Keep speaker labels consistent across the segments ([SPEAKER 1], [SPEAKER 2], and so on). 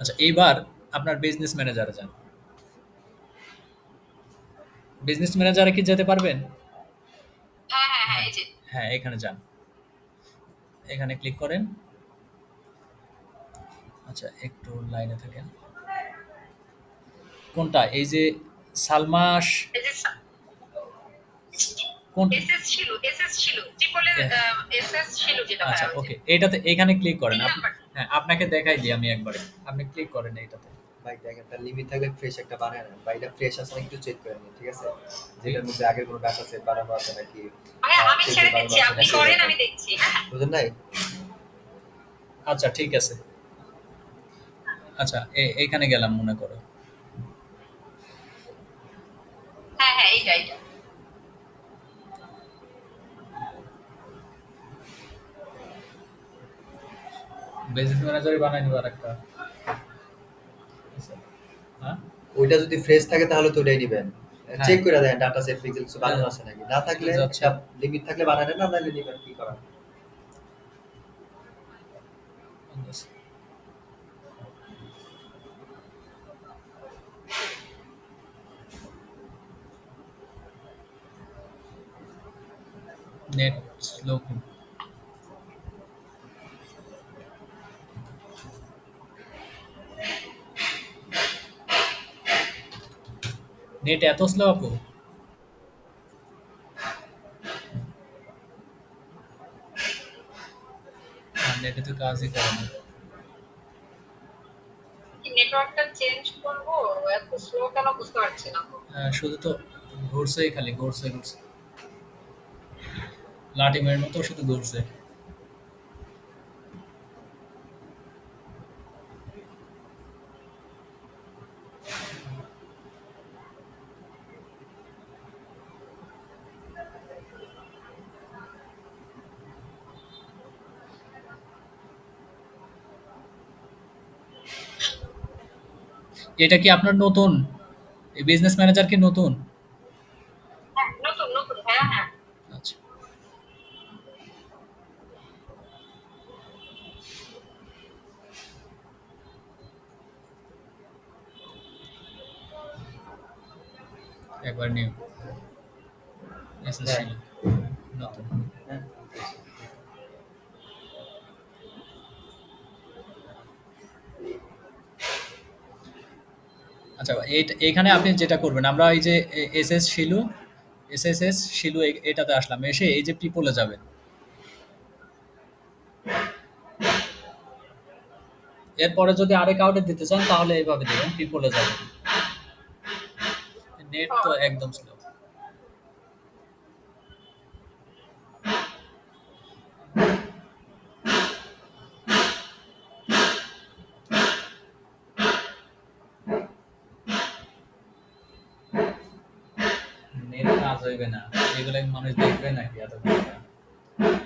[SPEAKER 1] আচ্ছা, এইবার আপনার বিজনেস ম্যানেজারে যান। বিজনেস ম্যানেজারে কি যেতে পারবেন?
[SPEAKER 2] হ্যাঁ, হ্যাঁ, হ্যাঁ,
[SPEAKER 1] হ্যাঁ,
[SPEAKER 2] এই যে।
[SPEAKER 1] হ্যাঁ, এখানে যান। এখানে ক্লিক করেন। আচ্ছা, একটু লাইনে থাকেন। কোনটা? এই যে সালমাস
[SPEAKER 2] এই যে
[SPEAKER 1] কোনটি?
[SPEAKER 2] এসএস ছিল, এসএস ছিল। ট্রিপল
[SPEAKER 1] এ
[SPEAKER 2] এসএস ছিল যেটা
[SPEAKER 1] আচ্ছা,
[SPEAKER 2] ভাইয়া ওই যে
[SPEAKER 1] ওকে। এইটাতে এখানে ক্লিক করেন।
[SPEAKER 2] ৩ নাম্বার।
[SPEAKER 1] হ্যাঁ, আপনাকে দেখাই দিই আমি একবারে। আপনি ক্লিক করেন এইটাতে।
[SPEAKER 3] ভাই দেখেন তার লিমিট থাকলে ফ্রেশ একটা বানায় নেন বা এটা ফ্রেশ আছে নাকি একটু চেক করে নিন, ঠিক আছে?
[SPEAKER 1] জি।
[SPEAKER 3] যেটার মধ্যে আগের কোনো ডাটা সেট বানানো আছে নাকি
[SPEAKER 2] ভাইয়া আমি
[SPEAKER 3] চেঞ্জেস
[SPEAKER 2] ছেড়ে
[SPEAKER 3] বানানো
[SPEAKER 2] দিচ্ছি।
[SPEAKER 3] আছে
[SPEAKER 2] আপনি
[SPEAKER 3] নাকি
[SPEAKER 2] করেন,
[SPEAKER 3] এরকম।
[SPEAKER 2] আমি দেখছি। হ্যাঁ?
[SPEAKER 3] বুঝেন নাই?
[SPEAKER 1] আচ্ছা, ঠিক আছে। আচ্ছা, এইখানে গেলাম মনে করো।
[SPEAKER 2] হ্যাঁ, হ্যাঁ, এইটা, এইটা।
[SPEAKER 1] বিজনেস ম্যানেজারই বানাই নিব আরেকটা। হ্যাঁ?
[SPEAKER 3] ওইটা যদি ফ্রেশ থাকে তাহলে তো ওটাই নিবেন।
[SPEAKER 1] হ্যাঁ,
[SPEAKER 3] চেক করে দেখেন ডাটা সেট পিক্সেল কিছু
[SPEAKER 1] এটা
[SPEAKER 3] বানানো আছে নাকি। না থাকলে
[SPEAKER 1] এটা যাচ্ছে
[SPEAKER 3] একটা লিমিট থাকলে বানায় নেন, না নাহলে নিবেন, কি করার।
[SPEAKER 1] Net slow. নেট এত স্লো আপু? নেটে তো কাজই করে না।
[SPEAKER 2] কি নেটওয়ার্কটা চেঞ্জ করব? এত স্লো কেন বুঝতে পারছি না।
[SPEAKER 1] শুধু তো ঘুরছেই, খালি ঘুরছে ঘুরছে, লাঠি মেয়ের মতো শুধু ঘুরছে। এটা কি আপনার নতুন? এই বিজনেস ম্যানেজার কি নতুন?
[SPEAKER 2] হ্যাঁ, নতুন, নতুন ভাইয়া, হ্যাঁ।
[SPEAKER 1] আচ্ছা, একবার নিউ এসএস
[SPEAKER 3] হ্যাঁ।
[SPEAKER 1] ছিল নতুন।
[SPEAKER 3] হ্যাঁ।
[SPEAKER 1] আচ্ছা, এইখানে আপনি যেটা করবেন, আমরা এই যে এসএস শিলু, এসএসএস শিলু এটাতে আসলাম। এসে এই যে পিপলে যাবেন। এরপরে যদি আরেক আউটে দিতে চান তাহলে এইভাবে দেবেন, পিপলে যাবেন। নেট
[SPEAKER 2] ও,
[SPEAKER 1] তো একদম স্লো। নেট কাজ হইবে না, এগুলো মানুষ দেখবে নাকি এত?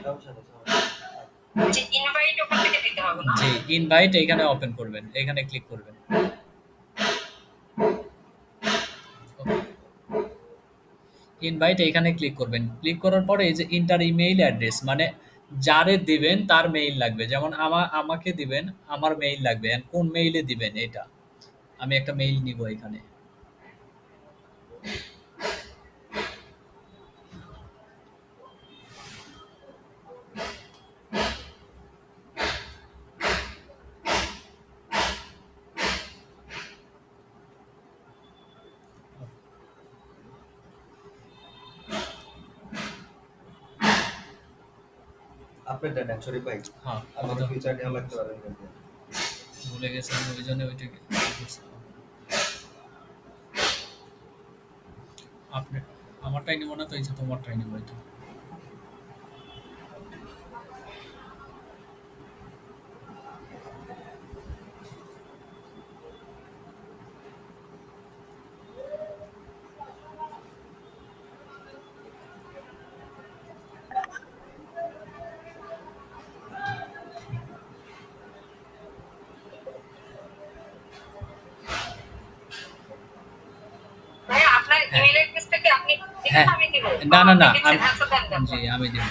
[SPEAKER 3] সমস্যা নেই, সমস্যা নেই।
[SPEAKER 2] যে ইনভাইট ওখান থেকে দিতে হবে না?
[SPEAKER 1] জি, ইনভাইট এখানে ওপেন করবেন, এখানে ক্লিক করবেন। ইনভাইট এখানে ক্লিক করবেন। ক্লিক করার পরে এই যে ইন্টার ইমেইল অ্যাড্রেস, মানে যারে দিবেন তার মেইল লাগবে। যেমন আমাকে দিবেন, আমার মেইল লাগবে। And কোন মেইলে দিবেন এটা? আমি একটা মেইল নিব এখানে।
[SPEAKER 3] আপনারটা নেন শরীফ ভাই।
[SPEAKER 1] হ্যাঁ, আমি
[SPEAKER 3] আপনার
[SPEAKER 1] তো
[SPEAKER 3] ফিউচার নেওয়া লাগতে পারে কিন্তু।
[SPEAKER 1] ভুলে গেছিলাম, ওই জন্য ওইটাকে আপনি আমারটাই নিব না তো, এই যে তোমারটাই নিব এটা।
[SPEAKER 2] ভাইয়া আপনার
[SPEAKER 1] হ্যাঁ,
[SPEAKER 2] ইমেইল অ্যাড্রেসটা কি আপনি দিবেন
[SPEAKER 1] হ্যাঁ।
[SPEAKER 2] না আমি দিব?
[SPEAKER 1] না, না,
[SPEAKER 2] আপনি
[SPEAKER 1] না।
[SPEAKER 2] দিচ্ছেন, আচ্ছা দেন, দেন,
[SPEAKER 1] জি,
[SPEAKER 2] দেন।
[SPEAKER 1] আমি দিব।